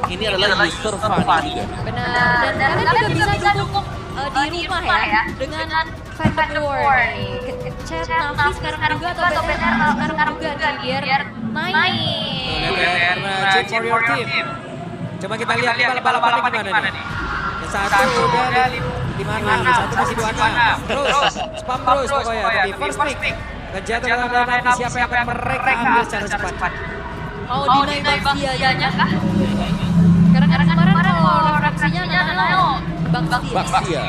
ini adalah user funny juga. Benar, dan kalian juga bisa dukung di rumah ya dengan Phantom War nih. Chat Navi sekarang juga atau BTR sekarang juga nih biar naik. Karena check for your team. Coba kita lihat nih balap-balapannya gimana nih. Yang satu udah 56, yang satu masih 26. Terus spam terus pokoknya. Tapi first pick. Kejar terhadap nanti siapa yang akan mereka ambil secara cepat. Mau dinaik Baxianya kah? Karena kemarin kalau reaksinya Nano Baxia.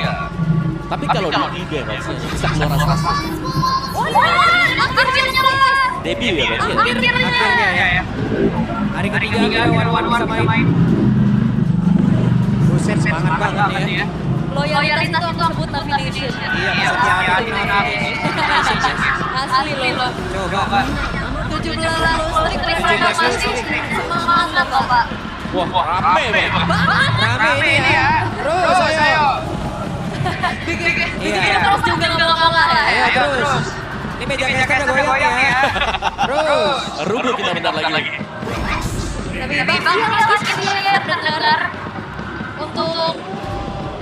Tapi kalau di ide Baxia bisa keluar asas. Akhirnya Debut ya Baxia. Akhirnya ya. Hari ketiga Wan bisa main. Buset semangat banget nih ya. loyalitas itu aku sebut navigation. Iya, setiap Asli loh. Coba. 17 listrik renovasi. Semangat Bapak. Wah, rame Pak. Rame ini ya. Terus ayo. Bikin terus juga nggak kalah ya. Ayo terus. Ini meja udah goyang ya. Terus. Rubuh kita bentar lagi. Tapi Bang ya benar untuk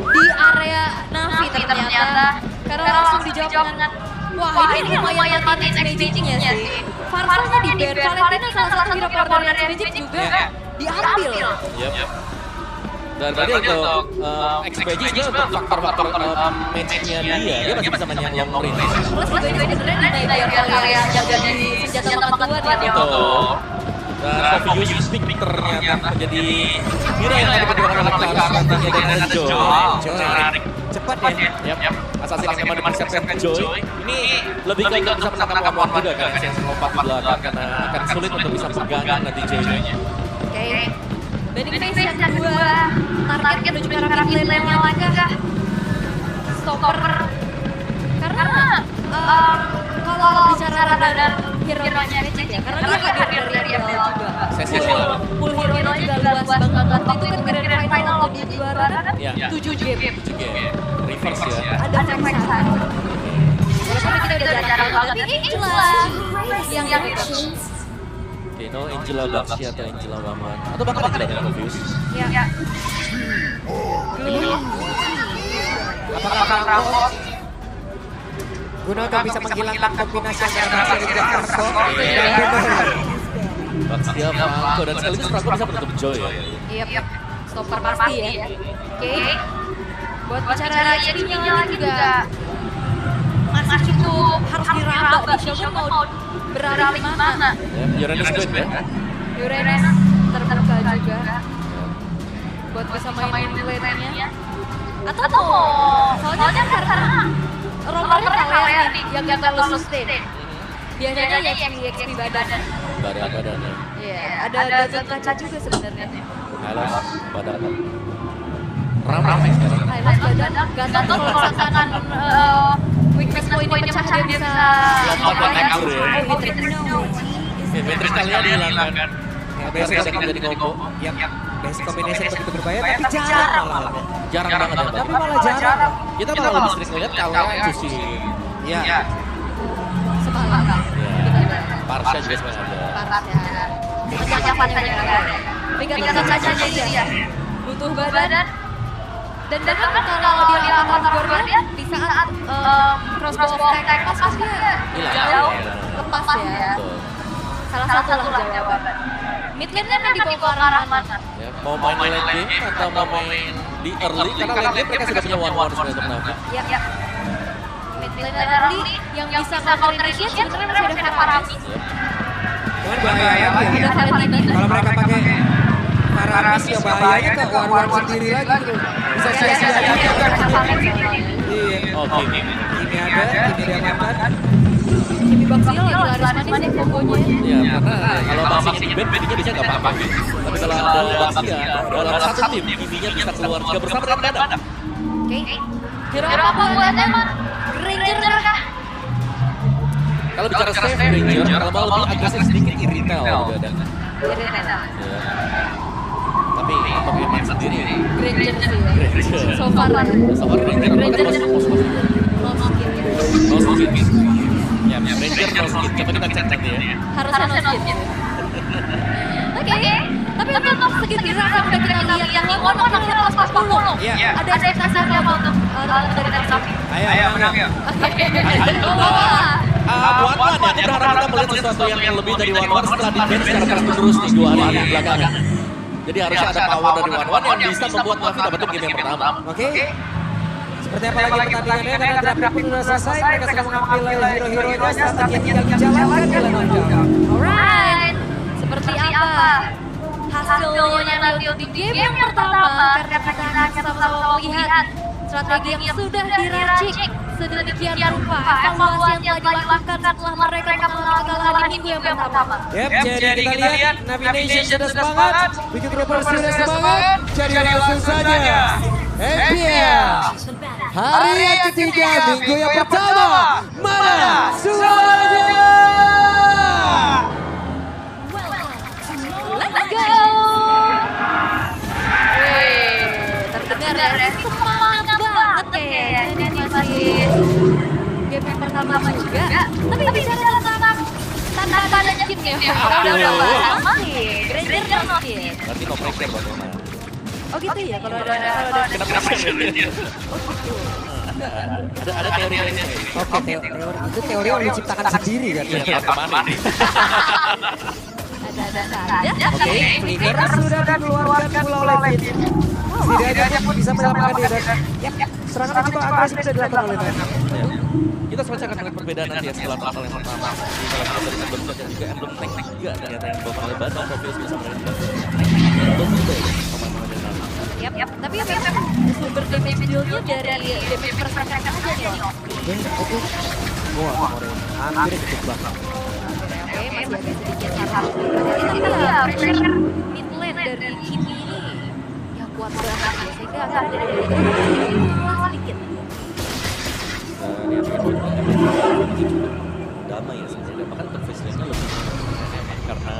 di area Navi ternyata karena langsung dijawab dengan wah ini lumayan matiin X-Magic-nya sih. Farfanya di band, Valentina salah satu hero power dari X-Magic juga diambil. Yep. Dan tadi untuk X-Magic juga untuk faktor-faktor match-nya dia masih bisa main yang long range. Plus juga ini sebenarnya di biar kalian jaga di senjata makan tuan ya. Betul. Dan Coffee Speak ternyata menjadi hero yang tadi perjuangan oleh Clara nantinya dengan Joy. Menarik. Cepat ya. Yap. Assassin yang memang dipersiapkan ke Joy. Ini lebih ke untuk bisa menangkap One juga kan. Yang lompat di belakang karena akan sulit untuk bisa pegangan nanti Joy-nya. Oke. Bending Face yang kedua, target menuju ke arah mid lane yang lagi kah? Stopper. Karena kalau bicara dan hero-nya Magic ya, karena dia hadir dari ML juga. Pool hero-nya juga luas banget. Waktu itu kan grand final waktu di juara kan 7 game. Reverse ya. Ada Vex satu. Walaupun kita udah jarang banget, tapi yang itu. No Angela Baxia atau Angela Waman atau bahkan Angela dengan Confuse. Iya. Apakah Rambo guna untuk bisa menghilangkan kombinasi antara Baxia dan Franco? Baxia, Franco dan sekaligus Franco bisa menutup Joy ya. Iya. Stopper pasti ya. Oke. Buat bicara jadinya lagi juga masih cukup harus diraba nih. Shogun mau beralih mana? Uranus Blade ya. Uranus terbuka juga. Buat bisa main lane-nya. Atau soalnya karena rollernya kalian nih yang gak terlalu sustain. Biasanya yang XP badan. Badan-badannya. Iya, ada gagal kaca juga sebenarnya. Highlight badan. Ramai sekarang. Highlight badan. Gagal kalau misalkan weakness point-nya pecah dia bisa lompat dan kabur ya. Matrix kalian dihilangkan. Ya, Basic basic jadi combo. yang basic combination begitu berbahaya tapi jarang malah. Jarang banget ya. Tapi malah jarang. Kita malah lebih sering lihat kalau Cusi. Iya. semalam. Parsha juga sebenarnya ada. Parsha. Sejak Parsha tapi gak kaca dia. Butuh badan. Dan bahkan kalau dia lawan Guardian di saat crossbow attack pas dia jauh lepas ya. Salah satu lah jawaban. Mid lane-nya dibawa ke arah mana? Ya, mau main late game atau mau main di early karena late game mereka sudah punya one sebenarnya untuk Navi. Iya. Mid lane early yang bisa counter initiate sebenarnya masih ada Faramis. Cuman bahaya Ada Valentina. kalau mereka pakai Faramis ya bahayanya ke one sendiri lagi tuh. Bisa sia-sia juga. Iya. Oke. Ini ada, ini diamankan. Kimi Baxio lagi laris manis kombonya. Ya, karena kalau Baxia di band, Bedinya bisa nggak apa-apa. Tapi kalau ada Baxia, dalam satu tim, Kiminya bisa keluar juga bersama dengan Badak. Oke. Hero apa buat Emon? Ranger kah? Kalau bicara save Ranger, kalau mau lebih agresif sedikit Irrital juga ada. Irrital. Tapi untuk Eman sendiri, Ranger sih ya. So far Ranger Ranger no skin. Ya, Ranger no skin. Coba kita cek nanti ya. harusnya no skin. Oke. Tapi untuk mungkin bisa udah kita lihat yang One akhirnya kelas 40. Iya. Ada ekspektasi apa untuk dari Sapi? Ayo, menang yuk. Wan-Wan ya, aku berharap kita melihat sesuatu yang lebih dari Wan-Wan setelah di-ban secara terus-menerus di 2 hari belakangan. Jadi harusnya ada power dari Wan-Wan yang bisa membuat Navi dapetin game yang pertama. Oke. Seperti apa lagi pertandingannya karena draft pun sudah selesai. Mereka sedang mengambil hero-heronya. Strategi tinggal dijalankan di Lemon. Alright, seperti apa hasilnya nanti di game yang pertama? Karena kita akan sama-sama melihat strategi yang sudah diracik sedemikian rupa, evaluasi yang telah dilakukan setelah mereka mengalami kekalahan di minggu yang pertama. Yep, jadi kita lihat Navi Nation sudah semangat, Bikin Troopers sudah semangat, jadi langsung saja MPL hari yang ketiga minggu yang pertama, mana suaranya? Let's go! Terdengar ya, semangat banget kayaknya ini masih game yang pertama juga. Tapi bicara tentang tanda-tandanya Kim ya, udah bahas masih Granger no Kim. Berarti no pressure buat Ona. Oh gitu ya, kalau ada Kenapa pressure dia? Ada teori-teorinya. Oke, teori itu teori yang diciptakan sendiri kan? Iya, kemana nih? ada saja. Oke, Flicker sudah dikeluarkan Pulau Levin. Setidaknya pun bisa menyelamatkan dia dan serangan yang cukup agresif sudah dilakukan oleh Levin. Kita sebenarnya akan melihat perbedaan nanti ya setelah pasal yang pertama. Di salah satu dari Emblem Shot dan juga Emblem Tank juga ternyata yang dibawa oleh Badan Profil bisa mereka. Emblem juga ya, pemain-pemain dari Navi. Yap. Tapi memang sumber damage deal-nya dari damage persekan aja nih. Oke. Wah, hampir cukup banget. Oke, masih agak sedikit harus tapi ya pressure mid lane dari Kimi ini ya kuat banget ya, sehingga akan ada sedikit. Damai ya sebenarnya, bahkan untuk face lane-nya lebih karena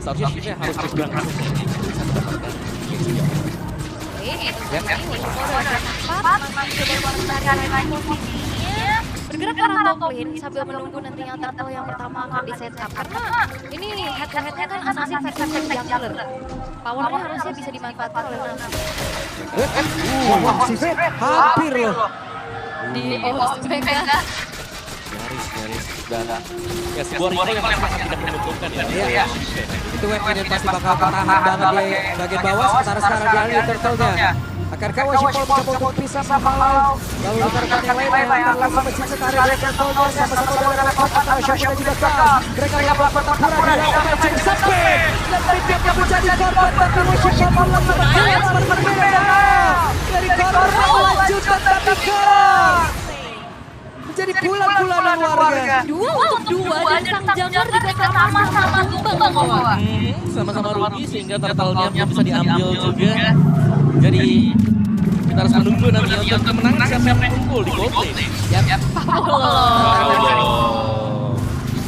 seharusnya shiftnya harus bergerak langsung bisa mendapatkan kill. Oke, ini udah cepat, coba mencari posisinya, bergerak ke arah top lane sambil menunggu nantinya turtle yang pertama akan di setup. Karena ini head-to-headnya kan assassin versus jungler. Powernya harusnya bisa dimanfaatkan oleh Navi. Wah, si Fred hampir loh. Di Mega. Garis dan ya sebuah recall yang sangat tidak menguntungkan ya. Iya. Itu weapon yang pasti bakal tahan banget di bagian bawah, sementara sekarang dia lihat turtle-nya. Akankah Washipol mencoba untuk bisa menghalau lalu rekan-rekan yang lain yang akan langsung mencicil karir dari turtle-nya sama-sama dalam rekod antara Shopee dan juga Kaz. Mereka melakukan pertempuran di dalam cukup sempit dan bertiap menjadi korban, tapi Washipol langsung berbeda dari korban melanjutkan tapi Kaz menjadi bulan-bulanan warga. 2 dan sang jungler juga sama-sama tumbang bawah. Sama-sama rugi sehingga turtle-nya bisa diambil juga. Jadi kita harus menunggu nanti untuk kemenangan siapa yang unggul di gold lane. Yap.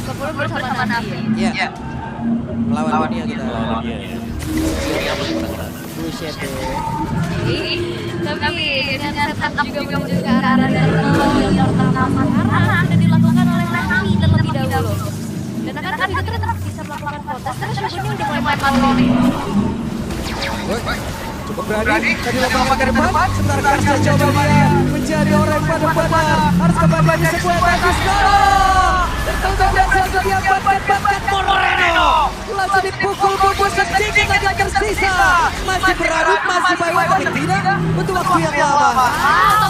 Sepuluh bersama Navi. Iya. Melawan dunia kita. Buset deh. Tapi dengan setup juga menuju ke arah turtle yang pertama karena sudah dilakukan oleh Navi terlebih dahulu. Dan akan juga tetap bisa melakukan kontes terus Shogunnya udah mulai patroli. Cukup berani, tadi lompat ke depan, sebentar Kaz coba dia menjadi orang pada benar. Harus kembali di sebuah tadi sekarang. Tertunggu dan selanjutnya bakat Moreno. Langsung dipukul-pukul sedikit lagi tersisa. Masih beradu, masih baik tapi tidak untuk waktu yang lama.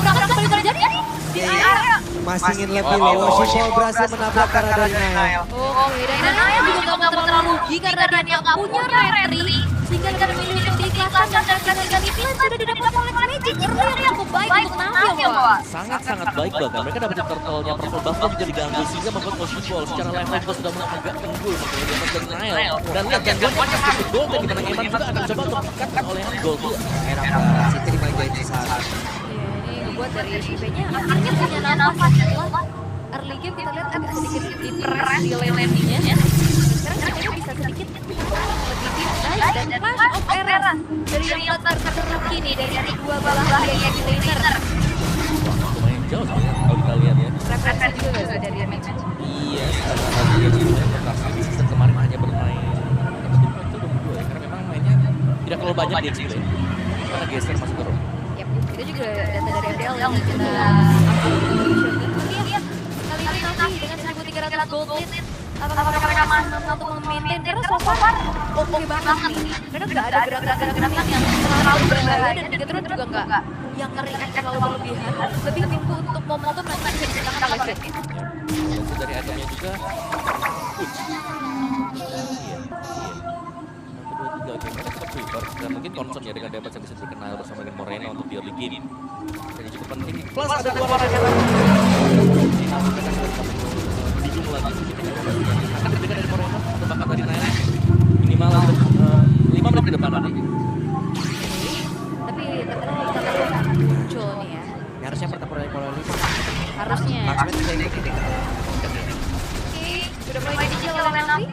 Tabrakan kembali terjadi di area. Masih ingin lebih low, Washipol berhasil menabrak karena dari Nail. Oke, dan Naya juga nggak terlalu rugi karena dia nggak punya retri sehingga dia memilih untuk diikhlaskan dan ganti plan sudah didapat oleh Magic. Early yang cukup baik untuk Navi ya, Pak. Sangat-sangat baik bahkan mereka dapetin turtle-nya, purple buff juga diganggu sehingga membuat Washipol secara level juga sudah mulai agak unggul di atas dari Nile. Dan lihat gangguannya cukup gold dan dimana Eman juga akan coba untuk mengangkat oleh gold. Era si terima gaji saat. Ini buat dari SP-nya akhirnya punya nafas setelah early game kita lihat agak sedikit diperes di lane-nya. Sekarang kita bisa sedikit lebih baik dan flash of error dari yang terteruk ini dari kedua bahaya yang di laner. Lumayan jauh sebenarnya kalau kita lihat ya. Referensi juga nggak dari match. Iya, karena tadi ya di season kemarin hanya bermain dapetin poin itu 22 ya, karena memang mainnya tidak terlalu banyak di XP karena geser masuk ke room. Yap, itu juga data dari MDL yang kita ambil. Lihat, kali ini Navi dengan 1.300 gold lead. Apakah mereka mampu untuk memaintain? Karena so far oke banget nih. Karena nggak ada gerakan-gerakan yang terlalu berbahaya dan Bigetron juga nggak yang nge-react terlalu berlebihan. Lebih nunggu untuk momentum nanti bisa diciptakan oleh Fred. Itu dari itemnya juga. Dan mungkin concern ya dengan damage yang bisa dikenal bersama dengan Moreno untuk di early game. Jadi cukup penting. Plus ada dua orang yang bingung lagi. Akan diberikan dari Moreno atau bahkan dari Naila. Minimal 5 menit ke depan nanti. Tapi ternyata kita akan muncul nih ya. Ya, harusnya pertempuran dari Polar Lima. Harusnya. Maksudnya bisa ikut. Oke, sudah mulai dicicil oleh Navi.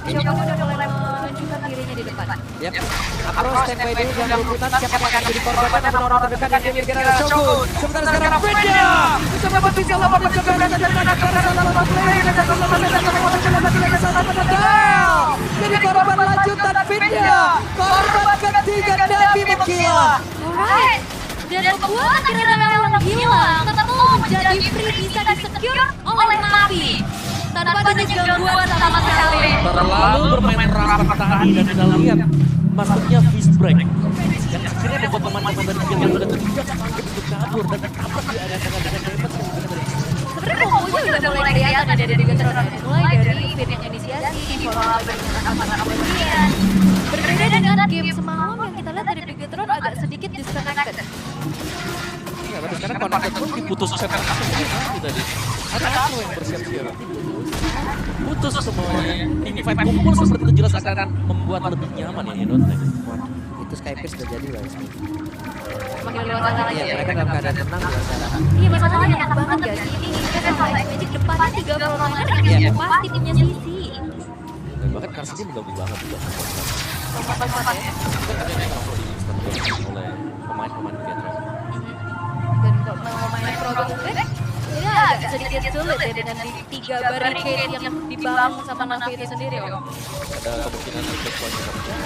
Shogun udah mulai menunjukkan dirinya di depan. Yap. Apro standby dulu jangan berebutan siapa yang akan jadi korban dan orang terdekat yang dimiliki oleh Shogun. Sebentar sekarang Fedya mencoba berpisah lawan mencoba dan salah satu player dan jadi korban lanjutan Fedya. Korban ketiga Navi Mekila. Alright. Dan membuat akhirnya memang hilang tentu menjadi free bisa di-secure oleh Navi. Tanpa ada gangguan sama sekali. Terlalu bermain rapat tahan dan kita lihat masuknya fist break yang akhirnya membuat pemain-pemain dari game yang sudah terlibat sanggup untuk kabur dan tertabrak di area tengah dengan damage yang benar dari Sebenarnya kombonya udah mulai kelihatan ya dari Bigetron. Mulai dari pin yang inisiasi, follow up dengan amanah kemudian. Berbeda dengan game semalam yang kita lihat dari Bigetron agak sedikit disconnected. ya, tapi sekarang connected pun diputus set up tadi. Ada aku yang bersiap-siap. Putus semuanya. Ini fight kumpul seperti itu jelas akan membuat lebih nyaman ya Hidon. Itu Skypiece udah jadi lah. Makin luas lagi Iya, ya. mereka dalam keadaan tenang ya sekarang. Iya, masalahnya enak banget gak sih? Ini kita kan Magic depannya 3 perlawanan kan yang pasti punya sisi. Dan bahkan Karsidi mengganggu banget juga. Tempat-tempat ya. Kan ada yang terlalu di oleh pemain-pemain Bigetron. Dan kalau mau main produk back, ini agak sedikit sulit ya dengan di 3 barricade yang dibangun sama Navi itu sendiri Om. Ada kemungkinan untuk poinnya pecah.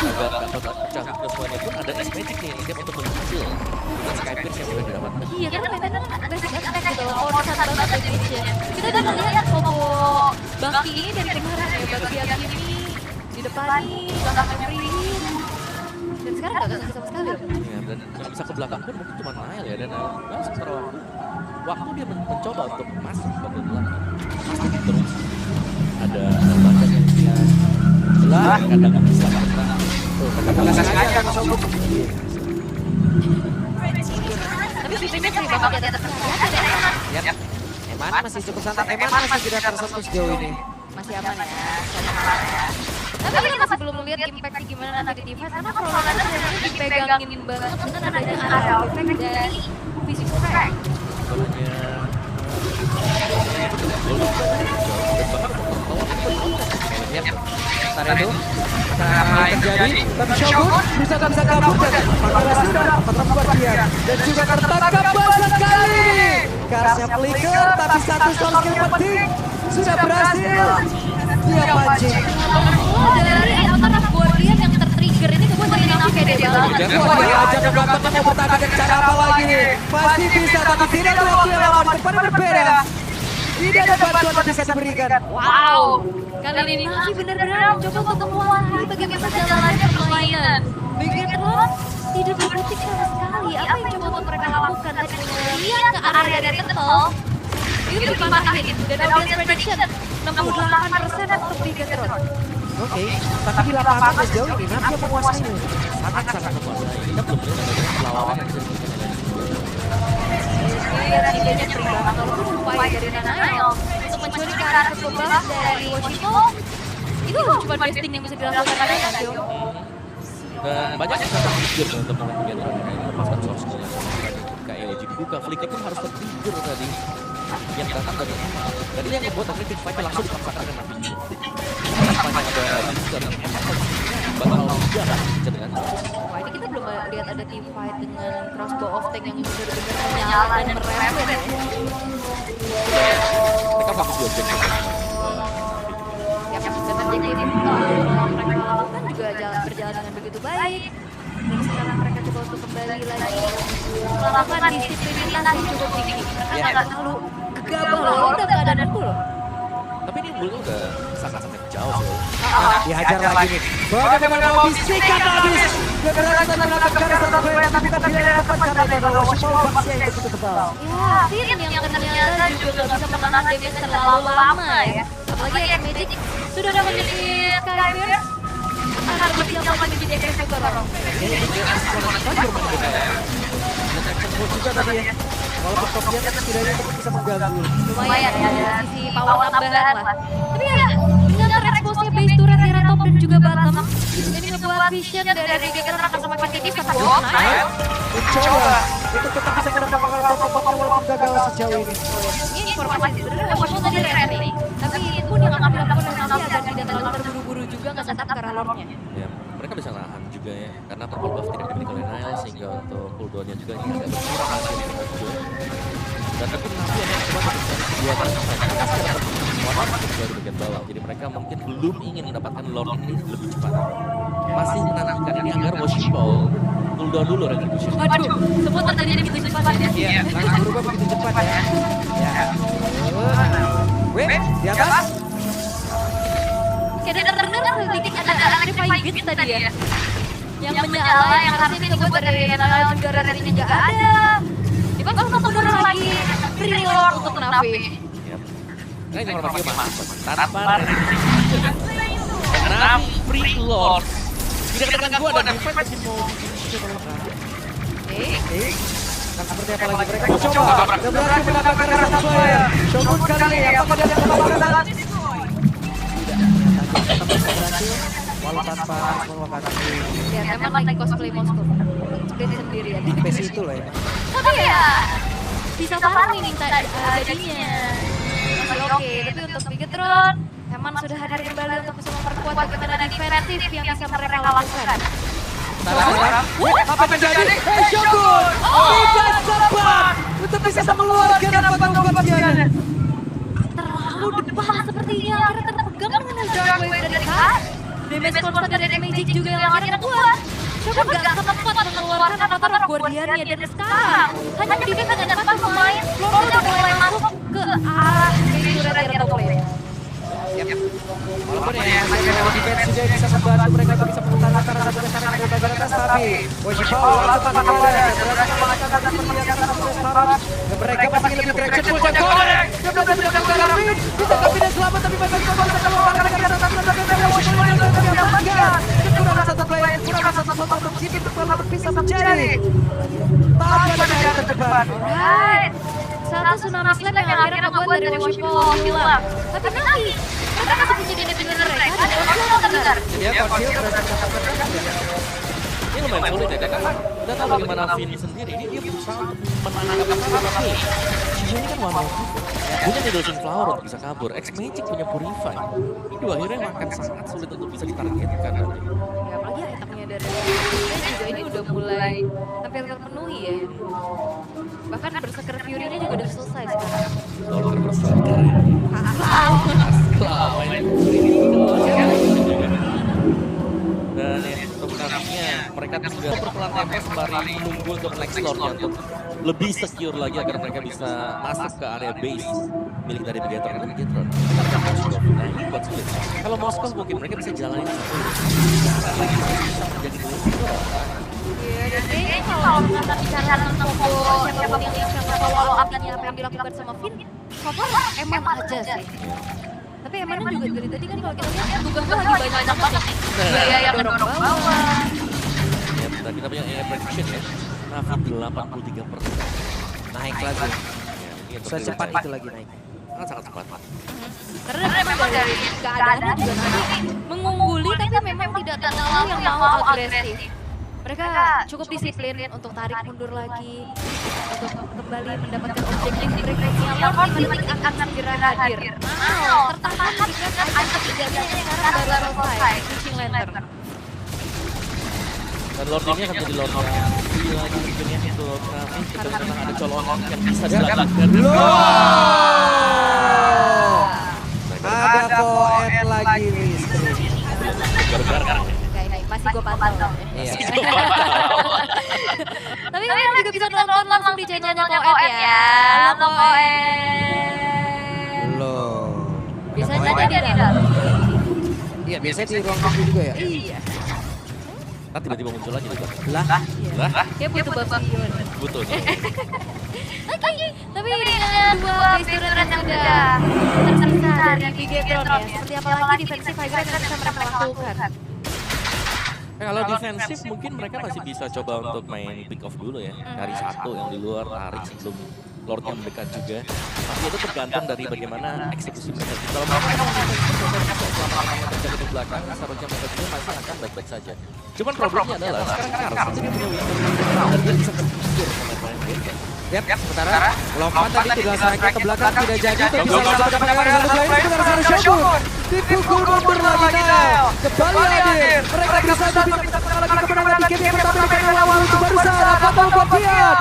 Agak dapat pecah ke poinnya pun ada S Magic nih yang siap untuk menghasil. Dengan Skypiece yang sudah didapatkan. Iya, karena mainnya kan basic attack gitu loh, power set banget damage-nya. Kita udah melihat combo Baki ini dari kemarin ya, Baki yang ini di depan nih, belakang free. Dan sekarang gak ganggu sama sekali loh. Ya, dan yang bisa ke belakang pun mungkin cuma Nail ya, dan Nail sementara waktu dia mencoba untuk masuk ke belakang pasti terus ada banyak yang dia belah kadang nggak bisa karena tuh kadang sengaja masuk. Tapi Vivenya sering banget di atas ada Eman. Yap. Eman masih cukup santai. Eman masih tidak tersentuh sejauh ini. Masih aman ya, tapi kita masih belum melihat impact gimana nanti di device karena perlawanan sebenarnya dipegangin banget dengan adanya area effect dari fisik strike. Soalnya Yap. Sementara itu apa yang terjadi? Tapi Shogun bisa kabur dan Pangeran sudah membuat dia dan juga tertangkap banyak kali. Karsnya flicker tapi satu soul skill penting sudah berhasil. Dia pancing. Dari Avatar of Guardian yang tertrigger ini gue jadi Navi deh banget. Wah, dia ajak ke belakang mau bertahan dengan cara apa lagi nih? Masih bisa tapi tidak waktu yang lama di depan berbeda. Tidak ada bantuan yang bisa diberikan. Wow, kali ini Navi benar-benar mencoba untuk menguasai bagaimana jalannya permainan. Bigetron tidak berkutik sama sekali. Apa yang coba untuk mereka lakukan tadi lihat ke area tertentu. Itu dipanahin dan audience prediction 68% untuk Bigetron. Oke, tapi di lapangan sejauh ini Navi yang menguasainya. sangat menguasai. Kita belum melihat ada perlawanan yang bisa diberikan oleh Iya, idenya free banget. Walaupun upaya dari Nanael untuk mencuri ke arah kebuff dari Washiko, itu cuma besting yang bisa dilakukan oleh Nanael. dan banyak yang sangat trigger untuk teman Bigetron yang melepaskan source nya. Ketika LG dibuka, flicknya pun harus tertrigger tadi yang datang dari Eman. Dan ini yang membuat akhirnya fight-nya langsung dipaksakan dengan Navi. Nampaknya ada Jister dan Eman bakal jarak dengan Wah, ini kita belum lihat ada team fight dengan crossbow of tank yang benar-benar menyala dan merembet ya. mereka fokus di objek. Dan objektif yang mereka lakukan juga berjalan dengan begitu baik. Dan sekarang mereka coba untuk kembali lagi melakukan disiplinitas yang cukup tinggi. Mereka nggak terlalu gegabah loh, udah keadaan unggul. Tapi ini unggulnya udah sangat-sangat jauh sih. Dihajar lagi nih. Bagaimana mau disikat habis. Keberatan menangkap garis satu player tapi tak bisa dapat karena itu adalah Washington Bucks yang begitu tebal. Ya, Finn yang ternyata juga nggak bisa menahan damage terlalu lama ya. Apalagi ya Magic sudah menjadi Skyfire. Harus bersiap lagi menjadi eksekutor. Ini juga kan bermain ya. Dan action move juga tadi ya. Walaupun topnya kan setidaknya tetap bisa mengganggu. Lumayan ya, ada sisi power tambahan lah. Tapi ya, dengan terexpose-nya base turret di red top dan juga bottom, ini ngebuat vision dari Gator akan semakin tipis kata Nice. Mencoba untuk tetap bisa mendapatkan top-topnya walaupun gagal sejauh ini. Ini informasi sebenarnya Washington tadi ready. Tapi itu pun yang akan dilakukan oleh Navi agar tidak terlalu terburu-buru juga nggak sesat ke arah lord-nya. Ya, mereka bisa nahan juga ya, karena purple buff tidak dimiliki oleh Nile sehingga untuk cooldown-nya juga ini agak berkurang hasil di muncul. Dan tapi Navi hanya cuma mencari kedua kali saja, warna juga di bagian bawah. Jadi mereka mungkin belum ingin mendapatkan lord ini lebih cepat. Masih menanamkan ini agar Washington cooldown dulu retribution. Waduh, semua terjadi begitu cepat ya. Iya, langsung berubah begitu cepat ya. Ya. Wih, di atas. Kayak dengar sedikit ada Electrify Beats tadi ya. Yang menyala, yang harusnya ini ngebuat dari Nile juga ratingnya nggak ada. Dibangun satu mundur lagi, free lord untuk Navi. Nah ini informasinya masuk tanpa retribution. Navi free lord. Tidak ada gangguan dan defense masih mau dikunci oleh Navi. Oke. Nah, seperti apa lagi mereka mencoba dan berhasil mendapatkan rasa player. Shogun kali ini apakah dia akan mendapatkan? Tetap bisa berhasil walau tanpa meluangkan Ya memang lagi cosplay Moskow. Band sendirian. base itu loh ya. Tapi ya bisa farming minta jadinya. Masih oke, tapi untuk Bigetron Heman sudah hadir kembali untuk bisa memperkuat bagaimana defensif yang bisa mereka lakukan. Apa terjadi? Hey Shogun! Tidak sempat untuk bisa mengeluarkan apa kekuatannya. Terlalu depan sepertinya, akhirnya terpegang dengan Dark Wave dari Kak. Damage konstan dari Magic juga yang akhirnya kuat. Shogun gak sempat mengeluarkan avatar Guardiannya dan sekarang hanya defense dengan 4 pemain, Lord udah mulai masuk ke arah Gator dari top lane. Walaupun ya mereka lewat defense juga bisa membantu mereka untuk bisa mengutarakan rasa penasaran dari bagian atas tapi Washington langsung tak kembali berhasil mengatakan seperti yang kata Washington dan mereka masih lebih traction full dan korek dan berhasil mendapatkan Rafi bisa tidak selamat tapi masih bisa keluar karena kita tak mendapatkan Washington yang mendapatkan kekurangan satu player kekurangan satu sosok untuk Sipin untuk bisa mencari tapi ada yang terdepan. Alright, satu tsunami slam yang akhirnya membuat dari Washington hilang. Tapi nanti mereka masih punya benar mereka dan Washington terdengar. Ya, Konsil berhasil mendapatkan Ini lumayan sulit ya, karena kita tahu bagaimana Vin sendiri, ini dia berusaha untuk menangkap tapi ini kan one of punya Needle Flower untuk bisa kabur, X-Magic punya Purify. Ini dua hero yang akan sangat sulit untuk bisa ditargetkan nanti. Ya apalagi itemnya dari Fury juga ini udah mulai hampir terpenuhi ya. Bahkan Berserker Fury-nya juga udah selesai sekarang. Dollar Berserker ya. Asal main dan ya, untuk nantinya mereka juga berpelan TP sembari menunggu untuk next lord-nya untuk lebih secure lagi agar mereka bisa masuk ke area base milik dari Bigetron. Karena Bigetron kita akan Moskow. Nah ini buat sulit. Kalau Moskow mungkin mereka bisa jalanin satu. Lagi bisa menjadi dua. Iya, dan kayaknya kalau kita bicara tentang siapapun yang bisa follow up-nya apa yang dilakukan sama Finn, cover MM aja sih. Tapi MM juga dari tadi kan kalau kita lihat tugasnya lagi banyak banget nih. Iya, yang dorong bawah. Ya, dan kita punya AI prediction ya. Navi 83%. naik lagi. Ya, ini untuk Secepat Bigetron. itu lagi naik. Sangat cepat. Karena memang dari keadaannya juga nanti mengungguli tapi memang tidak terlalu yang mau agresif. Mereka cukup disiplin untuk tarik mundur lagi untuk kembali mendapatkan objektif berikutnya. Lord di detik akan segera hadir. Tertahan dengan item ketiga yang sekarang baru selesai, Fishing Lantern. Dan Lord ini akan jadi Lord yang gila mungkinnya untuk Navi karena memang ada colongan yang bisa dilakukan. Ada koet lagi nih. gara-gara. Enggak, ini masih gue pantau. Iya. Tapi kalian juga bisa nonton langsung di channelnya Koet ya. Halo Koet. Belum. Biasanya dia di dalam. Iya, biasanya di ruang tunggu juga ya. Iya. Ntar tiba-tiba muncul lagi juga. Lah, Lah, Kayak butuh Babion. butuh. Oke, tapi dengan dua base turret yang sudah tersisa dari Gigatron ya, seperti apa lagi defensif Hydra yang bisa mereka lakukan? Kalau defensif mungkin mereka masih bisa coba untuk main pick off dulu ya. Cari satu yang di luar, tarik sebelum Lordnya mendekat juga. Tapi itu tergantung dari bagaimana eksekusi mereka. Kalau mereka selama terjadi di belakang, seharusnya mereka juga masih akan baik-baik saja. Cuman problemnya adalah sekarang Kars itu dia punya window dan dia bisa terpusir sama main game. Yap, sementara lompat tadi tinggal strike ke belakang tidak jadi tapi bisa langsung mendapatkan satu lain sebentar sana Shogun dipukul mundur lagi Nail kembali hadir mereka bisa tapi tak lagi kemenangan di game yang pertama dengan awal itu barusan Fatal Kopian